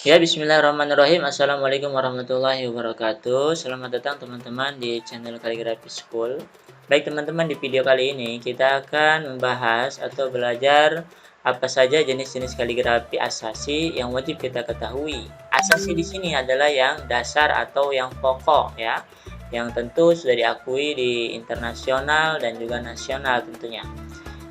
Ya, bismillahirrahmanirrahim. Assalamualaikum warahmatullahi wabarakatuh. Selamat datang teman-teman di channel Kaligrafi School. Baik teman-teman, di video kali ini kita akan membahas atau belajar apa saja jenis-jenis kaligrafi asasi yang wajib kita ketahui. Asasi di sini adalah yang dasar atau yang pokok ya, yang tentu sudah diakui di internasional dan juga nasional tentunya.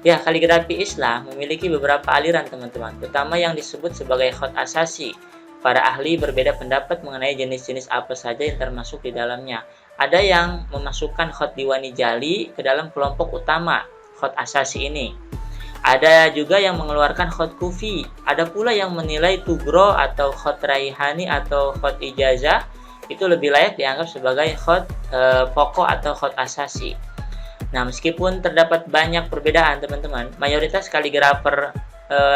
Ya, kaligrafi Islam memiliki beberapa aliran teman-teman, terutama yang disebut sebagai khat asasi. Para ahli berbeda pendapat mengenai jenis-jenis apa saja yang termasuk di dalamnya. Ada yang memasukkan khat diwani jali ke dalam kelompok utama khat asasi ini. Ada juga yang mengeluarkan khat kufi. Ada pula yang menilai tugro atau khat raihani atau khat ijazah itu lebih layak dianggap sebagai khat pokok atau khat asasi. Nah, meskipun terdapat banyak perbedaan teman-teman, mayoritas kaligrafer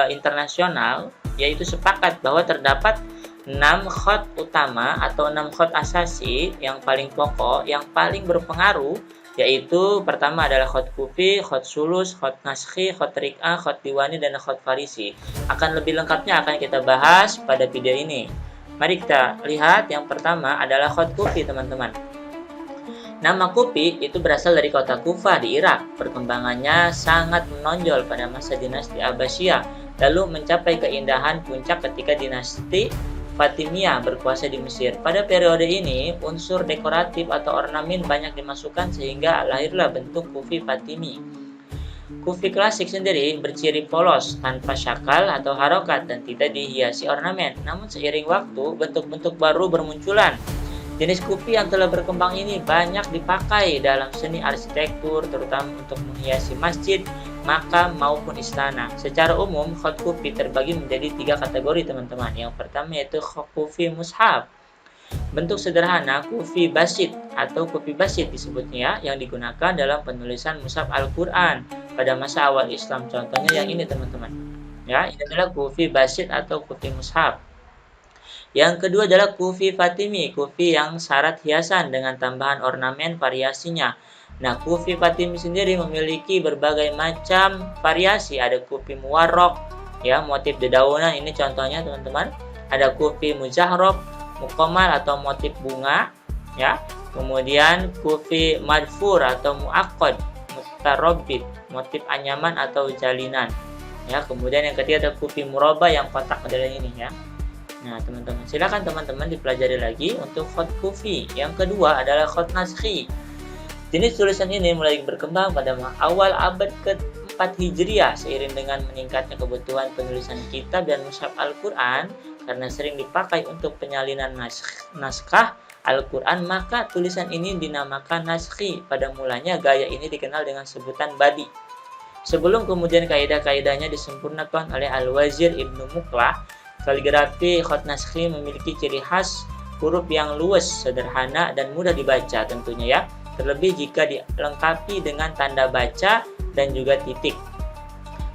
internasional yaitu sepakat bahwa terdapat 6 khat utama atau 6 khat asasi yang paling pokok, yang paling berpengaruh, yaitu pertama adalah khat kufi, khat sulus, khat naskhi, khat rik'ah, khat diwani, dan khat farisi. Akan lebih lengkapnya akan kita bahas pada video ini. Mari kita lihat yang pertama adalah khat kufi teman-teman. Nama Kufi itu berasal dari kota Kufah di Irak. Perkembangannya sangat menonjol pada masa dinasti Abbasiyah, lalu mencapai keindahan puncak ketika dinasti Fatimiyah berkuasa di Mesir. Pada periode ini, unsur dekoratif atau ornamen banyak dimasukkan sehingga lahirlah bentuk Kufi Fatimi. Kufi klasik sendiri berciri polos, tanpa syakal atau harokat dan tidak dihiasi ornamen. Namun seiring waktu, bentuk-bentuk baru bermunculan. Jenis kufi yang telah berkembang ini banyak dipakai dalam seni arsitektur, terutama untuk menghiasi masjid, makam, maupun istana. Secara umum, khat kufi terbagi menjadi 3 kategori teman-teman. Yang pertama yaitu kufi mushaf. Bentuk sederhana kufi basit atau kufi basit disebutnya, yang digunakan dalam penulisan mushaf Al-Quran pada masa awal Islam. Contohnya yang ini teman-teman. Ya, ini adalah kufi basit atau kufi mushaf. Yang kedua adalah kufi Fatimi, kufi yang syarat hiasan dengan tambahan ornamen variasinya. Nah, kufi Fatimi sendiri memiliki berbagai macam variasi. Ada kufi muwarrok, ya, motif dedaunan, ini contohnya teman-teman. Ada kufi mujahrab, muqammal atau motif bunga, ya. Kemudian kufi madfur atau muaqqad, mustarabbit, motif anyaman atau jalinan. Ya, kemudian yang ketiga ada kufi murabba yang kotak adalah ini ya. Nah, teman-teman, silakan teman-teman dipelajari lagi untuk khat kufi. Yang kedua adalah khat naskhi. Jenis tulisan ini mulai berkembang pada awal abad ke-4 Hijriah seiring dengan meningkatnya kebutuhan penulisan kitab dan mushaf Al-Quran karena sering dipakai untuk penyalinan naskah Al-Quran, maka tulisan ini dinamakan naskhi. Pada mulanya gaya ini dikenal dengan sebutan badi. Sebelum kemudian kaidah-kaidahnya disempurnakan oleh Al-Wazir Ibnu Muqlah, kaligrafi khat naskhi memiliki ciri khas huruf yang luwes, sederhana, dan mudah dibaca tentunya ya. Terlebih jika dilengkapi dengan tanda baca dan juga titik.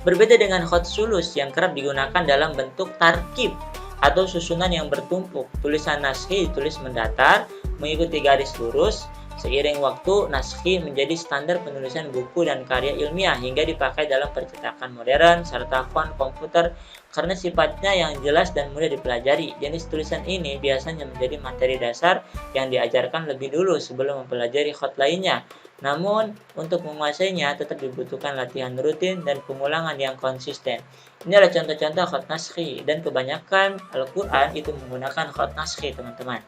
Berbeda dengan khat sulus yang kerap digunakan dalam bentuk tarkib atau susunan yang bertumpuk. Tulisan naskhi ditulis mendatar, mengikuti garis lurus. Seiring waktu, naskhi menjadi standar penulisan buku dan karya ilmiah hingga dipakai dalam percetakan modern serta font komputer karena sifatnya yang jelas dan mudah dipelajari. Jenis tulisan ini biasanya menjadi materi dasar yang diajarkan lebih dulu sebelum mempelajari khat lainnya. Namun, untuk menguasainya tetap dibutuhkan latihan rutin dan pengulangan yang konsisten. Ini adalah contoh-contoh khat naskhi, dan kebanyakan Al-Quran itu menggunakan khat naskhi teman-teman.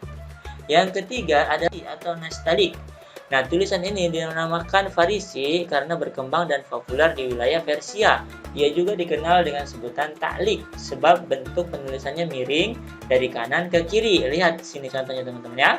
Yang ketiga ada atau nastalik. Nah, tulisan ini dinamakan Farisi karena berkembang dan populer di wilayah Persia. Ia juga dikenal dengan sebutan ta'liq sebab bentuk penulisannya miring dari kanan ke kiri. Lihat sini contohnya teman-teman ya.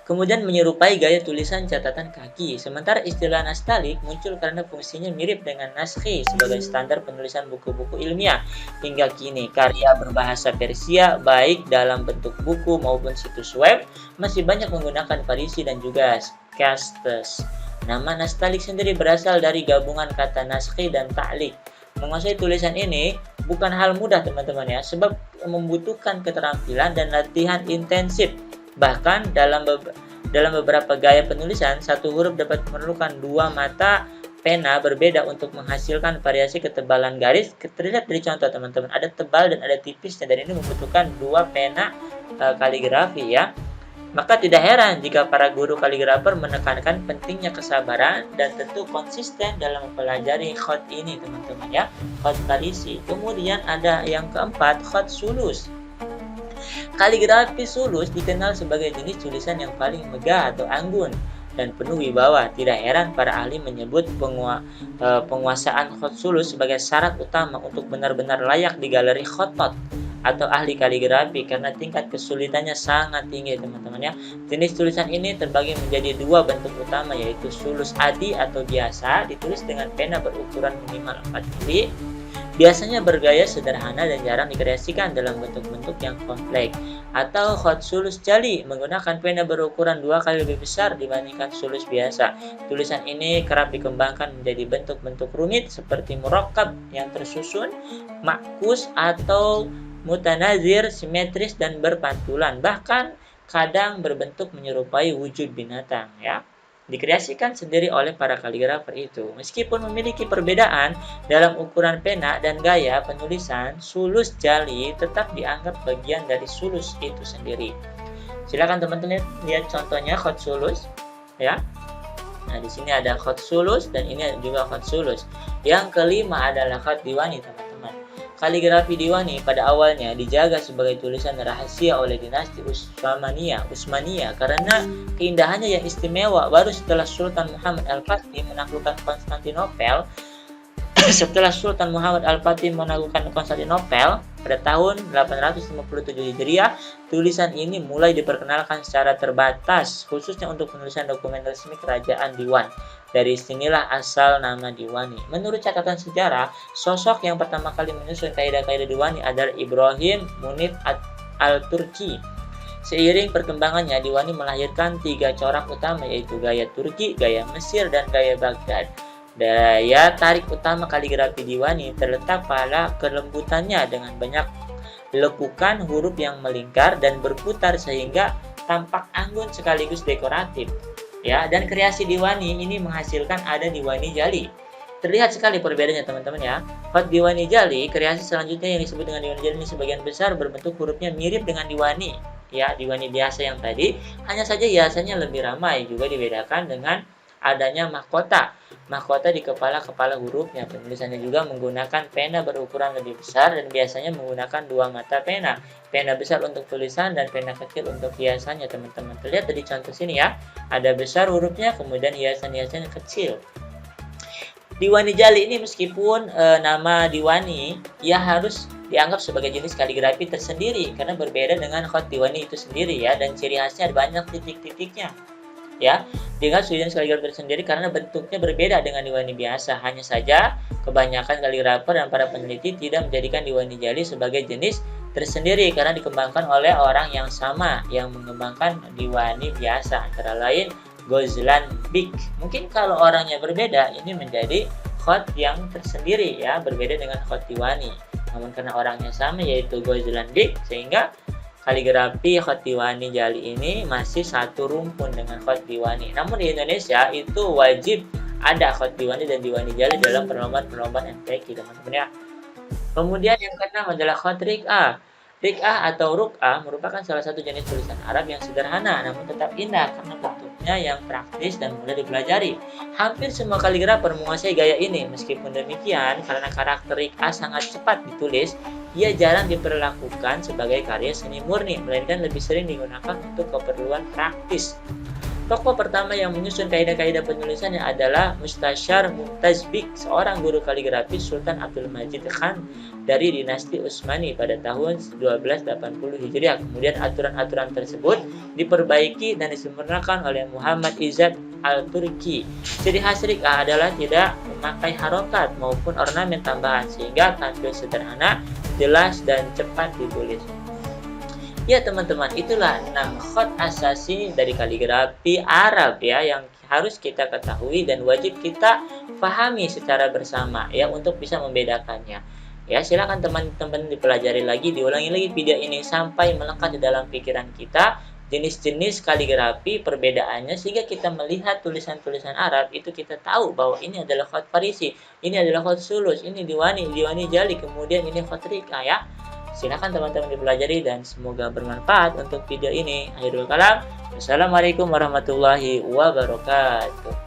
Kemudian menyerupai gaya tulisan catatan kaki. Sementara istilah nastalik muncul karena fungsinya mirip dengan naskhi sebagai standar penulisan buku-buku ilmiah. Hingga kini karya berbahasa Persia baik dalam bentuk buku maupun situs web masih banyak menggunakan Farisi dan juga castes. Nama nastalik sendiri berasal dari gabungan kata naskhi dan ta'liq. Menguasai tulisan ini bukan hal mudah teman-teman ya, sebab membutuhkan keterampilan dan latihan intensif. Bahkan dalam beberapa gaya penulisan, satu huruf dapat memerlukan 2 mata pena berbeda untuk menghasilkan variasi ketebalan garis. Terlihat dari contoh teman-teman, ada tebal dan ada tipisnya, dan ini membutuhkan dua pena kaligrafi ya. Maka tidak heran jika para guru kaligrafer menekankan pentingnya kesabaran dan tentu konsisten dalam mempelajari khot ini teman-teman ya, khot talisi. Kemudian ada yang keempat, khot sulus. Kaligrafi sulus dikenal sebagai jenis tulisan yang paling megah atau anggun dan penuh wibawa. Tidak heran para ahli menyebut penguasaan khot sulus sebagai syarat utama untuk benar-benar layak di galeri khotot atau ahli kaligrafi karena tingkat kesulitannya sangat tinggi teman-teman ya. Jenis tulisan ini terbagi menjadi dua bentuk utama, yaitu sulus adi atau biasa, ditulis dengan pena berukuran minimal 4 mili. Biasanya bergaya sederhana dan jarang dikreasikan dalam bentuk-bentuk yang kompleks. Atau khot sulus jali, menggunakan pena berukuran 2 kali lebih besar dibandingkan sulus biasa. Tulisan ini kerap dikembangkan menjadi bentuk-bentuk rumit seperti murakkab yang tersusun, makus atau mutanazir, simetris dan berpantulan, bahkan kadang berbentuk menyerupai wujud binatang ya. Dikreasikan sendiri oleh para kaligrafer itu. Meskipun memiliki perbedaan dalam ukuran pena dan gaya penulisan, sulus jali tetap dianggap bagian dari sulus itu sendiri. Silakan teman-teman lihat contohnya khot sulus ya. Nah, di sini ada khot sulus dan ini juga khot sulus. Yang kelima adalah khot diwani teman-teman. Kaligrafi diwani pada awalnya dijaga sebagai tulisan rahasia oleh dinasti Utsmaniyah karena keindahannya yang istimewa. Baru setelah Sultan Muhammad Al-Fatih menaklukkan Konstantinopel pada tahun 857 Hijriah, tulisan ini mulai diperkenalkan secara terbatas, khususnya untuk penulisan dokumen resmi kerajaan Diwan. Dari sinilah asal nama Diwani. Menurut catatan sejarah, sosok yang pertama kali menyusun kaidah-kaidah Diwani adalah Ibrahim Munif al-Turki. Seiring perkembangannya, Diwani melahirkan 3 corak utama, yaitu gaya Turki, gaya Mesir, dan gaya Baghdad. Daya tarik utama kaligrafi Diwani terletak pada kelembutannya dengan banyak lekukan huruf yang melingkar dan berputar sehingga tampak anggun sekaligus dekoratif. Ya, dan kreasi Diwani ini menghasilkan ada Diwani jali. Terlihat sekali perbedaannya teman-teman ya. Khot Diwani jali, kreasi selanjutnya yang disebut dengan Diwani jali ini sebagian besar berbentuk hurufnya mirip dengan Diwani. Ya, Diwani biasa yang tadi, hanya saja hiasannya lebih ramai, juga dibedakan dengan adanya mahkota. Mahkota di kepala hurufnya. Penulisannya juga menggunakan pena berukuran lebih besar dan biasanya menggunakan 2 mata pena. Pena besar untuk tulisan dan pena kecil untuk hiasannya teman-teman. Terlihat dari contoh sini ya. Ada besar hurufnya, kemudian hiasan-hiasannya kecil. Diwani jali ini meskipun nama Diwani, ia harus dianggap sebagai jenis kaligrafi tersendiri karena berbeda dengan khot Diwani itu sendiri ya, dan ciri khasnya ada banyak titik-titiknya. Ya, dengan jenis kaligrafi tersendiri karena bentuknya berbeda dengan Diwani biasa. Hanya saja kebanyakan kaligrafer dan para peneliti tidak menjadikan Diwani jali sebagai jenis tersendiri karena dikembangkan oleh orang yang sama yang mengembangkan Diwani biasa, antara lain Ghazlan Bik. Mungkin kalau orangnya berbeda, ini menjadi khot yang tersendiri ya, berbeda dengan khot Diwani. Namun karena orangnya sama, yaitu Ghazlan Bik, sehingga kaligrafi khot Diwani jali ini masih satu rumpun dengan khot Diwani. Namun di Indonesia itu wajib ada khot Diwani dan Diwani jali dalam perlombaan MTQ teman-teman ya. Kemudian yang keenam adalah khot Rik'ah. Rik'ah atau Ruk'ah merupakan salah satu jenis tulisan Arab yang sederhana namun tetap indah karena bentuknya yang praktis dan mudah dipelajari. Hampir semua kaligrafer menguasai gaya ini. Meskipun demikian, karena karakter Rik'ah sangat cepat ditulis, ia jarang diperlakukan sebagai karya seni murni, melainkan lebih sering digunakan untuk keperluan praktis. Tokoh pertama yang menyusun kaidah-kaidah penulisannya adalah Mustasyar Mumtaz Bik, seorang guru kaligrafi Sultan Abdul Majid Khan dari dinasti Utsmani pada tahun 1280 Hijriah. Kemudian aturan-aturan tersebut diperbaiki dan disempurnakan oleh Muhammad Izzat al-Turki. Ciri khas Rik'ah adalah tidak memakai harokat maupun ornamen tambahan sehingga tampil sederhana, jelas dan cepat ditulis. Ya teman-teman, itulah 6 khot asasi dari kaligrafi Arab ya yang harus kita ketahui dan wajib kita pahami secara bersama ya untuk bisa membedakannya. Ya, silakan teman-teman dipelajari lagi, diulangi lagi video ini sampai melekat di dalam pikiran kita jenis-jenis kaligrafi perbedaannya, sehingga kita melihat tulisan-tulisan Arab itu kita tahu bahwa ini adalah khat Farisi, ini adalah khat Sulus, ini Diwani, Diwani Jali, kemudian ini khat Rika ya. Silakan teman-teman dipelajari dan semoga bermanfaat untuk video ini. Akhirul kalam. Wassalamualaikum warahmatullahi wabarakatuh.